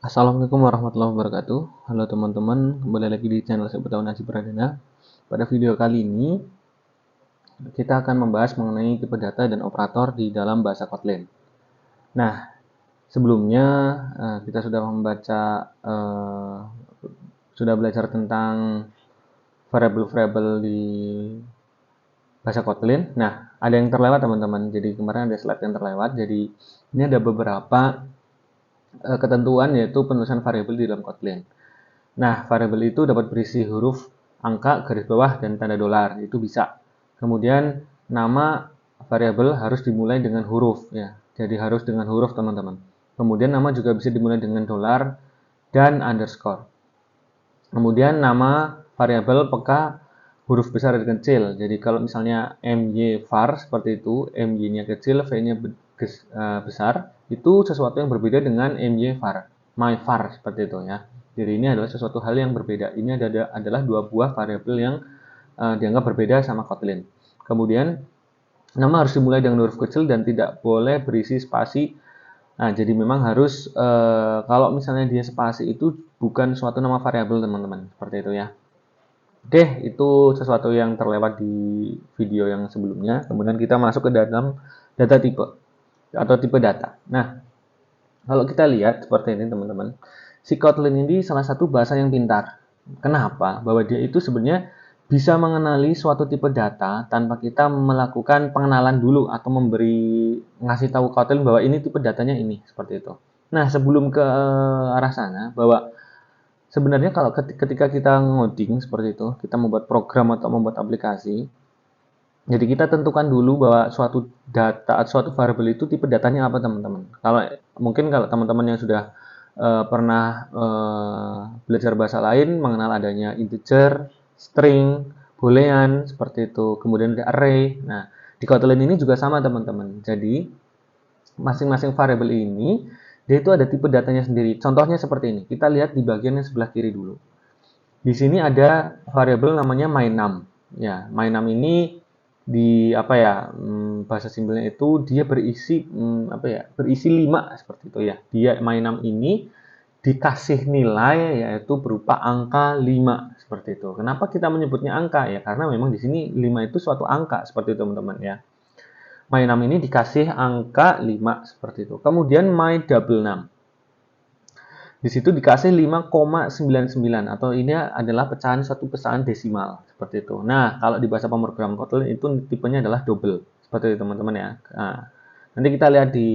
Assalamualaikum warahmatullahi wabarakatuh. Halo teman-teman, kembali lagi di channel Sepengetahuan Aji Pradana. Pada video kali ini, kita akan membahas mengenai tipe data dan operator di dalam bahasa Kotlin. Nah, sebelumnya kita sudah sudah belajar tentang variabel-variabel di bahasa Kotlin. Nah, ada yang terlewat teman-teman. Jadi kemarin ada slide yang terlewat. Jadi ini ada beberapa ketentuan yaitu penulisan variabel di dalam Kotlin. Nah, variabel itu dapat berisi huruf, angka, garis bawah, dan tanda dolar. Itu bisa. Kemudian, nama variabel harus dimulai dengan huruf. Ya, jadi harus dengan huruf, teman-teman. Kemudian, nama juga bisa dimulai dengan dolar dan underscore. Kemudian, nama variabel peka huruf besar dan kecil. Jadi, kalau misalnya my_var seperti itu, my-nya kecil, v-nya besar, itu sesuatu yang berbeda dengan my_var seperti itu ya. Jadi ini adalah sesuatu hal yang berbeda. Ini adalah dua buah variabel yang dianggap berbeda sama Kotlin. Kemudian nama harus dimulai dengan huruf kecil dan tidak boleh berisi spasi. Nah, jadi memang harus kalau misalnya dia spasi itu bukan suatu nama variabel teman-teman, seperti itu ya. Oke, itu sesuatu yang terlewat di video yang sebelumnya. Kemudian kita masuk ke dalam data tipe atau tipe data. Nah, kalau kita lihat seperti ini teman-teman, si Kotlin ini salah satu bahasa yang pintar. Kenapa? Bahwa dia itu sebenarnya bisa mengenali suatu tipe data tanpa kita melakukan pengenalan dulu atau ngasih tahu Kotlin bahwa ini tipe datanya ini, seperti itu. Nah, sebelum ke arah sana, bahwa sebenarnya kalau ketika kita ngoding seperti itu, kita membuat program atau membuat aplikasi, jadi kita tentukan dulu bahwa suatu data atau suatu variabel itu tipe datanya apa teman-teman. Kalau teman-teman yang sudah pernah belajar bahasa lain mengenal adanya integer, string, boolean seperti itu. Kemudian ada array. Nah, di Kotlin ini juga sama teman-teman. Jadi masing-masing variabel ini dia itu ada tipe datanya sendiri. Contohnya seperti ini. Kita lihat di bagian yang sebelah kiri dulu. Di sini ada variabel namanya my_num. Ya, my_num ini di bahasa simpelnya itu dia berisi berisi 5 seperti itu ya. Dia my_num ini dikasih nilai yaitu berupa angka 5 seperti itu. Kenapa kita menyebutnya angka ya? Karena memang di sini 5 itu suatu angka seperti itu teman-teman ya. My_num ini dikasih angka 5 seperti itu. Kemudian my_double_num. Di situ dikasih 5,99 atau ini adalah suatu pecahan desimal seperti itu. Nah, kalau di bahasa pemrograman Kotlin itu tipenya adalah double seperti itu teman-teman ya. Nah, nanti kita lihat di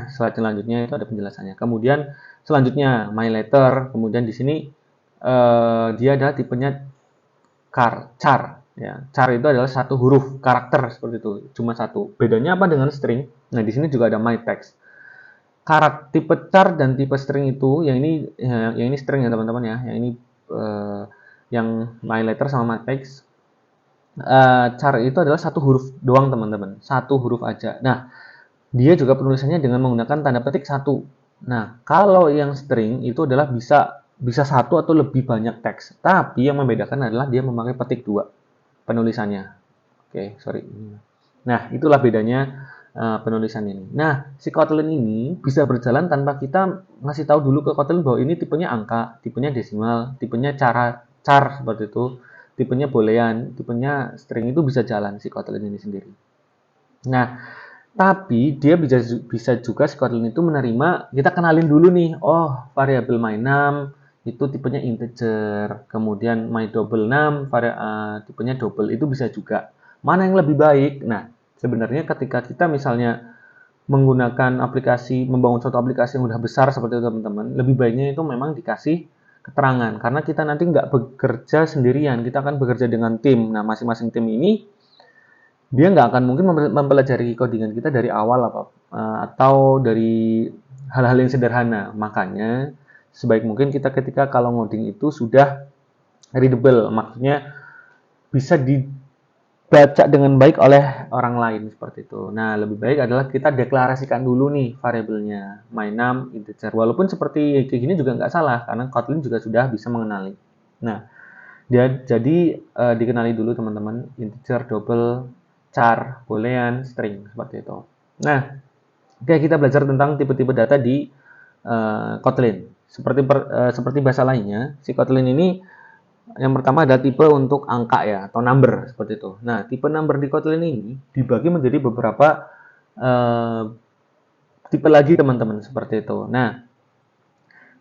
slide selanjutnya itu ada penjelasannya. Kemudian selanjutnya myLetter. Kemudian di sini dia ada tipenya char. Ya, char itu adalah satu huruf karakter seperti itu, cuma satu. Bedanya apa dengan string? Nah, di sini juga ada myText. Tipe char dan tipe string itu yang ini string ya teman-teman ya, yang ini yang myLetter sama myText. Char itu adalah satu huruf doang teman-teman, satu huruf aja. Nah, dia juga penulisannya dengan menggunakan tanda petik satu. Nah, kalau yang string itu adalah bisa satu atau lebih banyak teks, tapi yang membedakan adalah dia memakai petik 2 penulisannya. Oke, sorry. Nah, itulah bedanya penulisan ini. Nah, si Kotlin ini bisa berjalan tanpa kita ngasih tahu dulu ke Kotlin bahwa ini tipenya angka, tipenya desimal, tipenya char seperti itu, tipenya boolean, tipenya string, itu bisa jalan si Kotlin ini sendiri. Nah, tapi dia bisa juga si Kotlin itu menerima, kita kenalin dulu nih, oh variabel my_num itu tipenya integer, kemudian my_double_num tipenya double, itu bisa juga. Mana yang lebih baik? Nah, sebenarnya ketika kita misalnya membangun suatu aplikasi yang udah besar seperti itu teman-teman, lebih baiknya itu memang dikasih keterangan, karena kita nanti nggak bekerja sendirian, kita akan bekerja dengan tim. Nah, masing-masing tim ini dia nggak akan mungkin mempelajari codingan kita dari awal atau dari hal-hal yang sederhana. Makanya sebaik mungkin kita ketika kalau ngoding itu sudah readable, maksudnya bisa dibaca dengan baik oleh orang lain seperti itu. Nah, lebih baik adalah kita deklarasikan dulu nih variabelnya, my_num integer. Walaupun seperti kayak gini juga nggak salah, karena Kotlin juga sudah bisa mengenali. Nah, jadi dikenali dulu teman-teman, integer, double, char, boolean, string, seperti itu. Nah, oke, kita belajar tentang tipe-tipe data di Kotlin. seperti bahasa lainnya, si Kotlin ini yang pertama ada tipe untuk angka ya, atau number seperti itu. Nah, tipe number di Kotlin ini dibagi menjadi beberapa tipe lagi teman-teman seperti itu. Nah,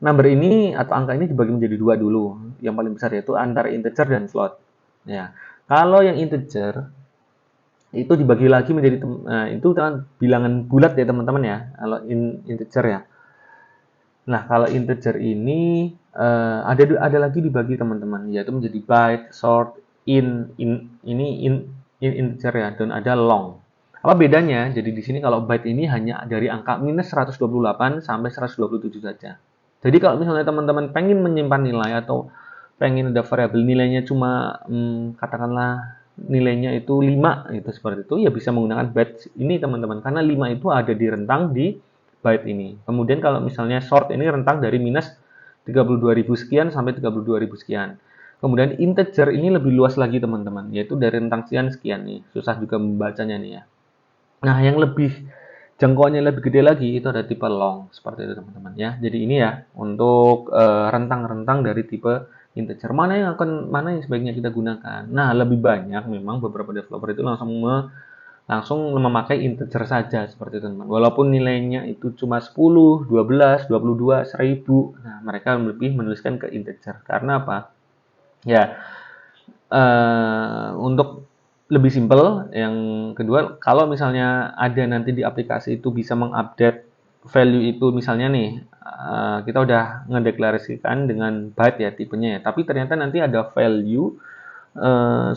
number ini atau angka ini dibagi menjadi dua dulu. Yang paling besar yaitu antara integer dan float. Ya, kalau yang integer itu dibagi lagi menjadi itu kan bilangan bulat ya teman-teman ya. Kalau integer ya. Nah, kalau integer ini ada lagi dibagi teman-teman, yaitu menjadi byte, short, in integer ya, dan ada long. Apa bedanya? Jadi di sini kalau byte ini hanya dari angka minus 128 sampai 127 saja. Jadi kalau misalnya teman-teman pengen menyimpan nilai atau pengen ada variabel nilainya cuma katakanlah nilainya itu 5 gitu seperti itu, ya bisa menggunakan byte ini teman-teman, karena 5 itu ada di rentang di byte ini. Kemudian kalau misalnya short ini rentang dari minus 32.000 sekian sampai 32.000 sekian. Kemudian integer ini lebih luas lagi teman-teman, yaitu dari rentang sekian nih. Susah juga membacanya nih ya. Nah, yang lebih jangkauannya lebih gede lagi itu ada tipe long seperti itu teman-teman ya. Jadi ini ya untuk rentang-rentang dari tipe integer mana yang sebaiknya kita gunakan. Nah, lebih banyak memang beberapa developer itu langsung memakai integer saja seperti itu teman. Walaupun nilainya itu cuma 10, 12, 22, 1000. Nah, mereka lebih menuliskan ke integer. Karena apa? Ya, untuk lebih simpel. Yang kedua, kalau misalnya ada nanti di aplikasi itu bisa mengupdate value itu, misalnya nih kita udah ngedeklarasikan dengan byte ya tipenya ya, tapi ternyata nanti ada value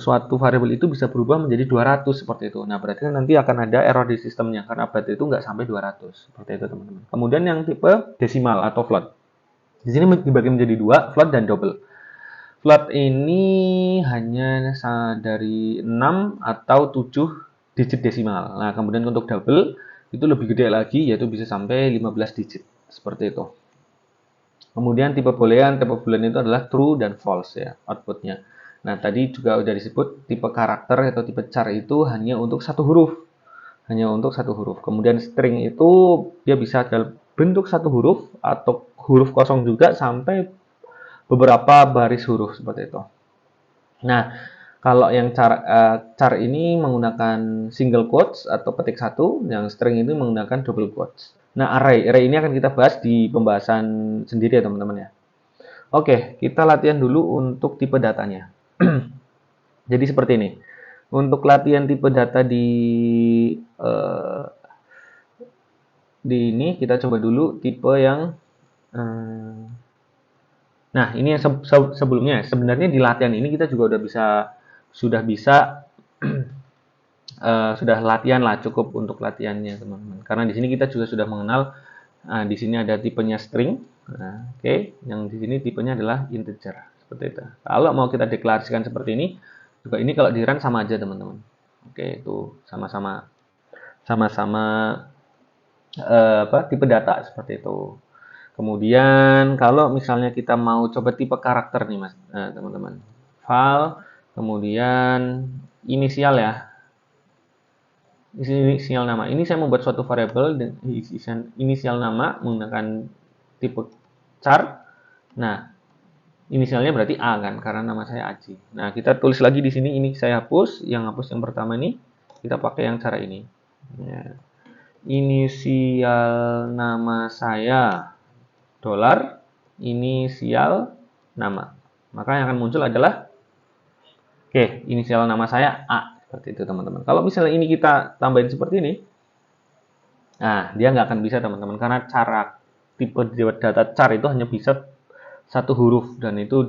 suatu variabel itu bisa berubah menjadi 200 seperti itu. Nah, berarti nanti akan ada error di sistemnya karena byte itu nggak sampai 200 seperti itu teman-teman. Kemudian yang tipe desimal atau float. Di sini dibagi menjadi dua, float dan double. Float ini hanya dari 6 atau 7 digit desimal. Nah, kemudian untuk double itu lebih gede lagi, yaitu bisa sampai 15 digit seperti itu. Kemudian tipe boolean itu adalah true dan false ya outputnya. Nah, tadi juga udah disebut tipe karakter atau tipe char itu hanya untuk satu huruf. Hanya untuk satu huruf. Kemudian string itu dia bisa dalam bentuk satu huruf atau huruf kosong juga sampai beberapa baris huruf seperti itu. Nah, kalau yang char ini menggunakan single quotes atau petik satu, yang string ini menggunakan double quotes. Nah, array ini akan kita bahas di pembahasan sendiri ya teman-teman ya. Oke, kita latihan dulu untuk tipe datanya. Jadi seperti ini. Untuk latihan tipe data di ini kita coba dulu tipe yang nah, ini yang sebelumnya. Sebenarnya di latihan ini kita juga sudah bisa sudah latihan lah, cukup untuk latihannya teman-teman. Karena di sini kita juga sudah mengenal di sini ada tipenya string. Nah, oke, yang di sini tipenya adalah integer seperti itu. Kalau mau kita deklarasikan seperti ini, juga ini kalau di run sama aja teman-teman. Oke, itu sama-sama tipe data seperti itu. Kemudian kalau misalnya kita mau coba tipe karakter nih mas, teman-teman, file, kemudian inisial ya, inisial nama. Ini saya membuat suatu variabel dan inisial nama menggunakan tipe char. Nah, inisialnya berarti A kan, karena nama saya Aji. Nah, kita tulis lagi di sini, ini saya hapus yang pertama ini, kita pakai yang cara ini. Ya. Inisial nama saya dolar, inisial nama. Maka yang akan muncul adalah inisial nama saya A. Seperti itu teman-teman. Kalau misalnya ini kita tambahin seperti ini, nah dia nggak akan bisa teman-teman, karena cara tipe data char itu hanya bisa satu huruf dan itu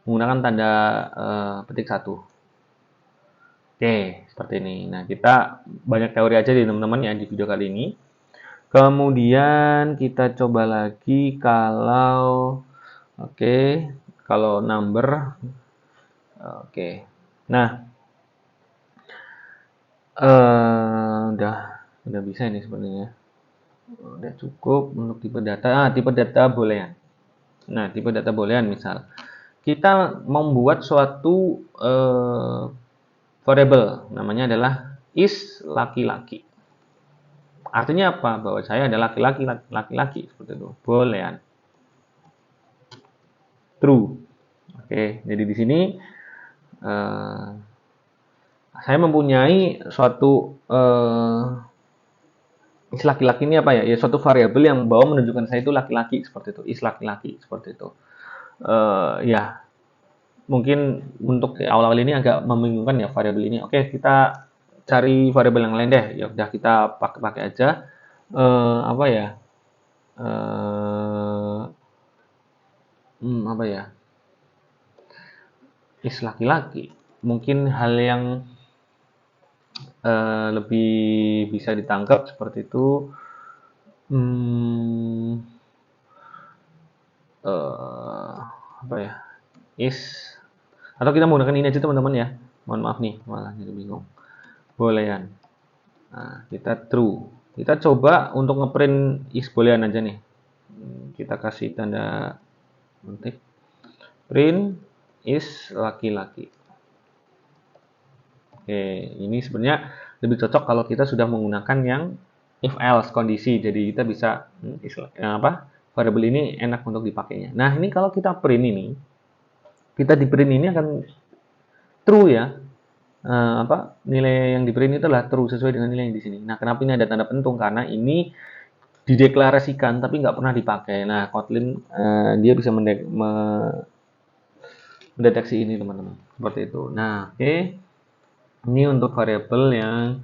menggunakan tanda petik satu. Seperti ini. Nah, kita banyak teori aja di teman-teman ya di video kali ini. Kemudian kita coba lagi kalau kalau number. Nah, udah bisa ini sebenarnya. Udah cukup untuk tipe data. Tipe data boolean. Nah, tipe data boolean misal kita membuat suatu variable namanya adalah is laki-laki. Artinya apa? Bahwa saya adalah laki-laki seperti itu. Boolean. true. Oke, jadi di sini eh, saya mempunyai suatu is laki-laki ini apa ya? Ya suatu variabel yang bawa menunjukkan saya itu laki-laki seperti itu, is laki-laki seperti itu. Ya, mungkin untuk awal-awal ini agak membingungkan ya variabel ini. Oke, kita cari variabel yang lain deh. Ya udah kita pakai aja apa ya? Eh apa ya? Is laki-laki. Mungkin hal yang lebih bisa ditangkap seperti itu. Hmm, eh apa ya? Is atau kita menggunakan ini aja teman-teman ya. Mohon maaf nih, malah jadi bingung. Boleh kan? Nah, kita true. Kita coba untuk ngeprint is boolean aja nih. Kita kasih tanda petik. Print is laki-laki. Oke, ini sebenarnya lebih cocok kalau kita sudah menggunakan yang if else kondisi. Jadi kita bisa apa? Variabel ini enak untuk dipakainya. Nah, ini kalau kita print ini, kita di print ini akan true ya. Apa nilai yang di print itu adalah true sesuai dengan nilai yang di sini. Nah, kenapa ini ada tanda pentung? Karena ini dideklarasikan tapi nggak pernah dipakai. Nah, Kotlin dia bisa mendeteksi ini teman-teman. Seperti itu. Nah, oke. Ini untuk variabel yang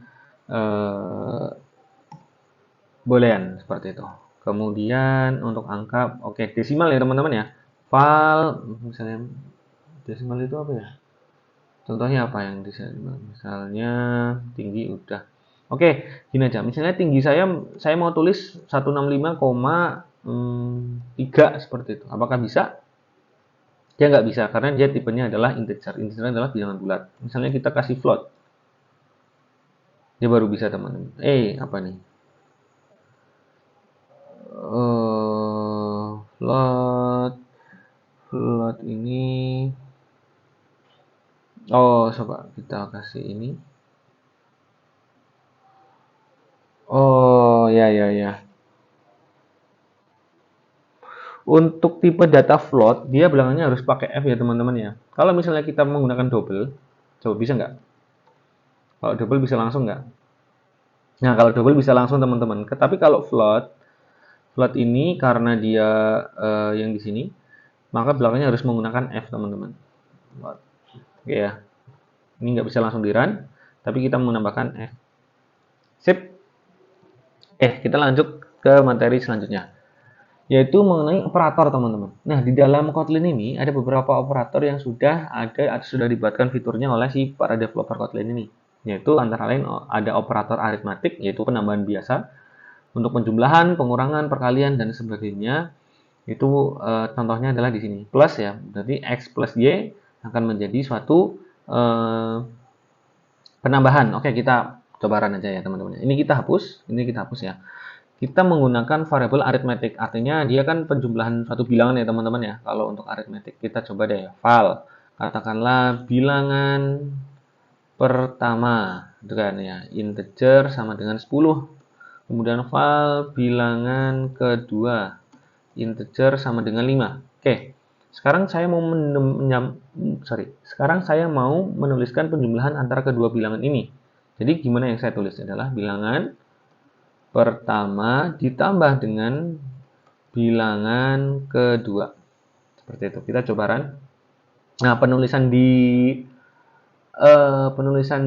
boolean seperti itu. Kemudian untuk angka, oke desimal ya teman-teman ya. Val, misalnya desimal itu apa ya? Contohnya apa yang desimal? Misalnya tinggi udah. Oke, gini aja. Misalnya tinggi saya mau tulis 165,3 seperti itu. Apakah bisa? Dia nggak bisa karena dia tipenya adalah integer. Integer adalah bilangan bulat. Misalnya kita kasih float, dia baru bisa teman-teman. Apa nih? Float, float ini. Oh, coba kita kasih ini. Oh, ya ya ya. Untuk tipe data float, dia belakangnya harus pakai F ya teman-teman ya. Kalau misalnya kita menggunakan double, coba bisa nggak? Kalau double bisa langsung nggak? Nah, kalau double bisa langsung teman-teman. Tapi kalau float, float ini karena dia yang di sini, maka belakangnya harus menggunakan F teman-teman. Oke ya, ini nggak bisa langsung di run, tapi kita menambahkan F. Sip. Kita lanjut ke materi selanjutnya, yaitu mengenai operator teman-teman. Nah, di dalam Kotlin ini ada beberapa operator yang sudah ada atau sudah dibuatkan fiturnya oleh si para developer Kotlin ini, yaitu antara lain ada operator aritmatik, yaitu penambahan biasa untuk penjumlahan, pengurangan, perkalian dan sebagainya. Itu contohnya adalah di sini plus ya, berarti x plus y akan menjadi suatu penambahan. Oke, kita coba run aja ya teman-teman. Ini kita hapus ya. Kita menggunakan variabel aritmetik, artinya dia kan penjumlahan suatu bilangan ya teman-teman ya. Kalau untuk aritmetik kita coba deh file, katakanlah bilangan pertama, itu kan ya, integer sama dengan 10. Kemudian file bilangan kedua, integer sama dengan 5. Oke. Sekarang saya mau sekarang saya mau menuliskan penjumlahan antara kedua bilangan ini. Jadi gimana yang saya tulis adalah bilangan pertama ditambah dengan bilangan kedua. Seperti itu. Kita coba run. Nah, penulisan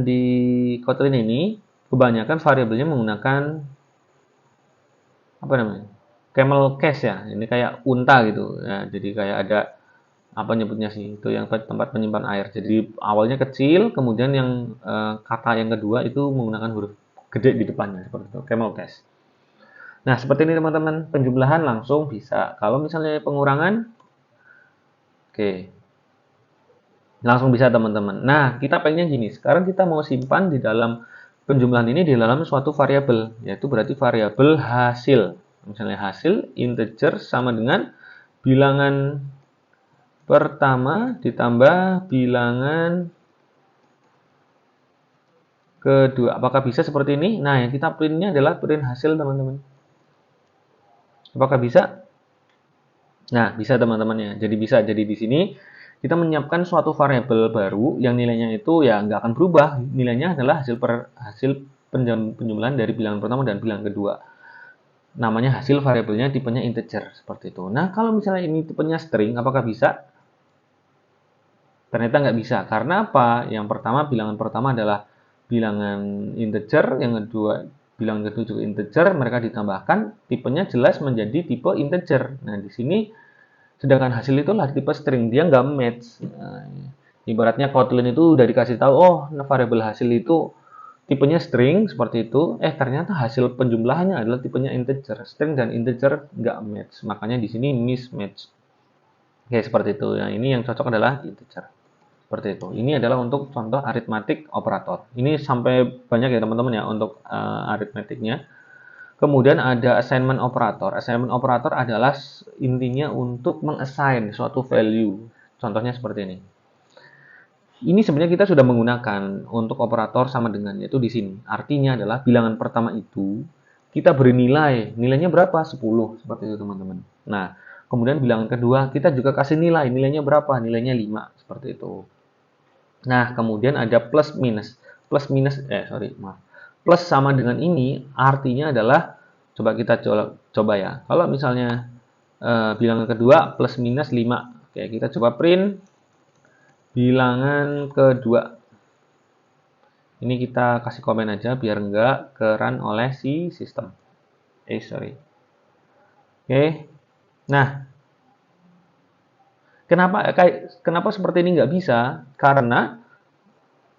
di Kotlin ini kebanyakan variabelnya menggunakan apa namanya? Camel case ya. Ini kayak unta gitu. Ya, jadi kayak ada apa nyebutnya sih? Itu yang tempat penyimpan air. Jadi awalnya kecil, kemudian yang kata yang kedua itu menggunakan huruf gede di depannya seperti itu. Camel case. Nah, seperti ini teman-teman, penjumlahan langsung bisa. Kalau misalnya pengurangan, oke, langsung bisa teman-teman. Nah, kita pengennya gini, sekarang kita mau simpan di dalam penjumlahan ini di dalam suatu variabel, yaitu berarti variabel hasil. Misalnya hasil integer sama dengan bilangan pertama ditambah bilangan kedua. Apakah bisa seperti ini? Nah, yang kita printnya adalah print hasil teman-teman. Apakah bisa? Nah, bisa teman-teman ya. Jadi bisa. Jadi di sini kita menyiapkan suatu variabel baru yang nilainya itu ya nggak akan berubah. Nilainya adalah hasil penjumlahan dari bilangan pertama dan bilangan kedua. Namanya hasil variabelnya tipenya integer seperti itu. Nah, kalau misalnya ini tipenya string, apakah bisa? Ternyata nggak bisa. Karena apa? Yang pertama, bilangan pertama adalah bilangan integer, yang kedua bilangan kedua juga integer, mereka ditambahkan, tipenya jelas menjadi tipe integer. Nah, di sini sedangkan hasil itu adalah tipe string, dia nggak match. Nah, ibaratnya Kotlin itu udah dikasih tahu, oh variabel hasil itu tipenya string seperti itu, ternyata hasil penjumlahannya adalah tipenya integer. String dan integer nggak match, makanya di sini mismatch. Oke, seperti itu. Nah, ini yang cocok adalah integer. Seperti itu. Ini adalah untuk contoh aritmatik operator. Ini sampai banyak ya teman-teman ya untuk aritmetiknya. Kemudian ada assignment operator. Assignment operator adalah intinya untuk mengassign suatu value. Contohnya seperti ini. Ini sebenarnya kita sudah menggunakan untuk operator sama dengan, yaitu di sini. Artinya adalah bilangan pertama itu kita beri nilai. Nilainya berapa? 10. Seperti itu teman-teman. Nah, kemudian bilangan kedua kita juga kasih nilai. Nilainya berapa? Nilainya 5. Seperti itu. Nah, kemudian ada plus minus. Plus sama dengan ini artinya adalah, coba kita coba ya. Kalau misalnya bilangan kedua plus minus 5. Oke, kita coba print bilangan kedua. Ini kita kasih komen aja biar nggak ke-run oleh si sistem. Oke. Nah, kenapa seperti ini nggak bisa? Karena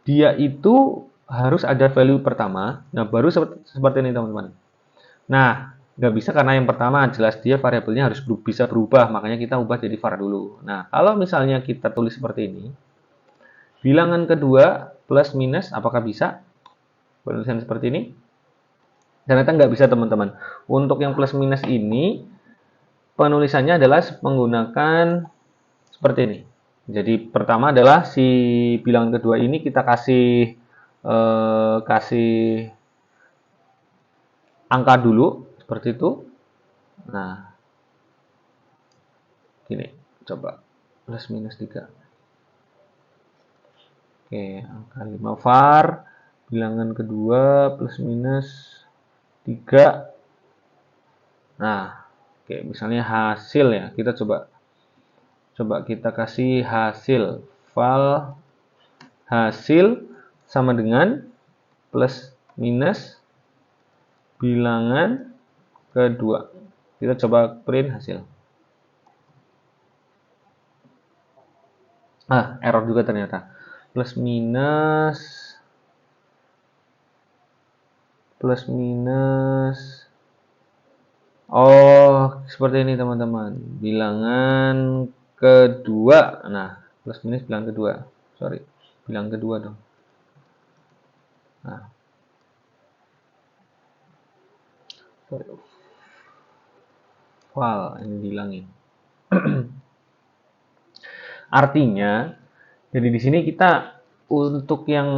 dia itu harus ada value pertama. Nah, baru seperti ini teman-teman. Nah, nggak bisa karena yang pertama jelas dia variabelnya harus bisa berubah. Makanya kita ubah jadi var dulu. Nah, kalau misalnya kita tulis seperti ini, bilangan kedua plus minus, apakah bisa? Penulisan seperti ini? Ternyata nggak bisa teman-teman. Untuk yang plus minus ini, penulisannya adalah menggunakan seperti ini. Jadi pertama adalah si bilangan kedua ini kita kasih angka dulu seperti itu. Nah, gini, coba plus minus 3. Oke, angka 5 var, bilangan kedua plus minus 3. Nah, oke, misalnya hasil ya, kita coba kita kasih hasil. File hasil sama dengan plus minus bilangan kedua. Kita coba print hasil. Error juga ternyata. Plus minus. Oh, seperti ini teman-teman. Bilangan kedua. Nah, plus minus bilangan kedua. Sorry, bilangan kedua dong. Nah. File ini dihilangin. Artinya, jadi di sini kita untuk yang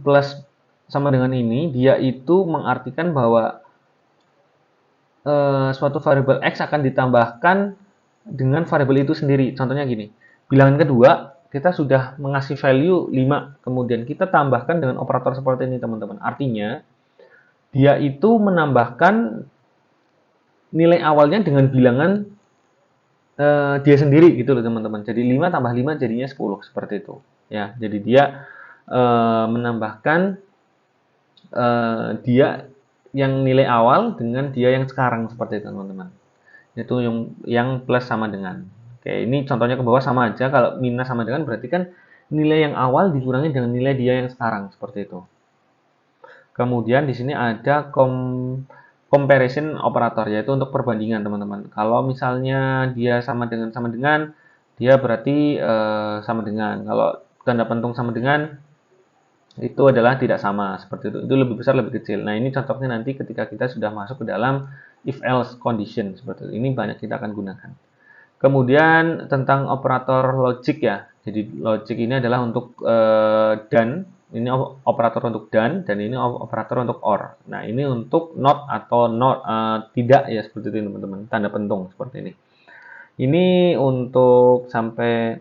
plus sama dengan ini, dia itu mengartikan bahwa suatu variabel x akan ditambahkan dengan variabel itu sendiri. Contohnya gini, bilangan kedua kita sudah mengasih value 5, kemudian kita tambahkan dengan operator seperti ini teman-teman. Artinya, dia itu menambahkan nilai awalnya dengan bilangan dia sendiri gitu loh teman-teman. Jadi 5 tambah 5 jadinya 10 seperti itu. Ya, jadi dia menambahkan dia yang nilai awal dengan dia yang sekarang seperti itu teman-teman. Itu yang plus sama dengan. Oke, ini contohnya ke bawah sama aja. Kalau minus sama dengan berarti kan nilai yang awal dikurangi dengan nilai dia yang sekarang seperti itu. Kemudian di sini ada comparison operator, yaitu untuk perbandingan teman-teman. Kalau misalnya dia sama dengan, dia berarti sama dengan. Kalau tanda pentung sama dengan, itu adalah tidak sama seperti itu. Itu lebih besar, lebih kecil. Nah, ini contohnya nanti ketika kita sudah masuk ke dalam if else condition seperti itu. Ini banyak kita akan gunakan. Kemudian tentang operator logic ya. Jadi logic ini adalah untuk dan. Ini operator untuk dan ini operator untuk or. Nah, ini untuk not atau not tidak ya seperti itu teman-teman. Tanda pentung seperti ini. Ini untuk sampai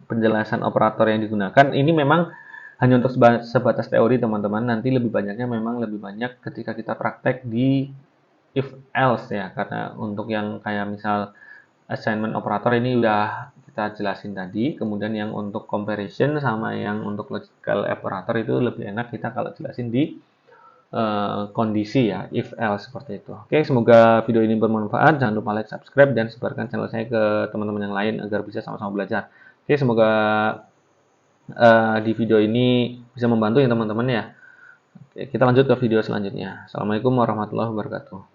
penjelasan operator yang digunakan, ini memang hanya untuk sebatas teori teman-teman. Nanti lebih banyaknya memang lebih banyak ketika kita praktek di if else ya, karena untuk yang kayak misal assignment operator ini udah kita jelasin tadi. Kemudian yang untuk comparison sama yang untuk logical operator itu lebih enak kita kalau jelasin di kondisi ya, if else seperti itu. Oke, semoga video ini bermanfaat. Jangan lupa like, subscribe, dan sebarkan channel saya ke teman-teman yang lain agar bisa sama-sama belajar. Oke, semoga di video ini bisa membantu ya teman-teman ya. Oke, kita lanjut ke video selanjutnya. Assalamualaikum warahmatullahi wabarakatuh.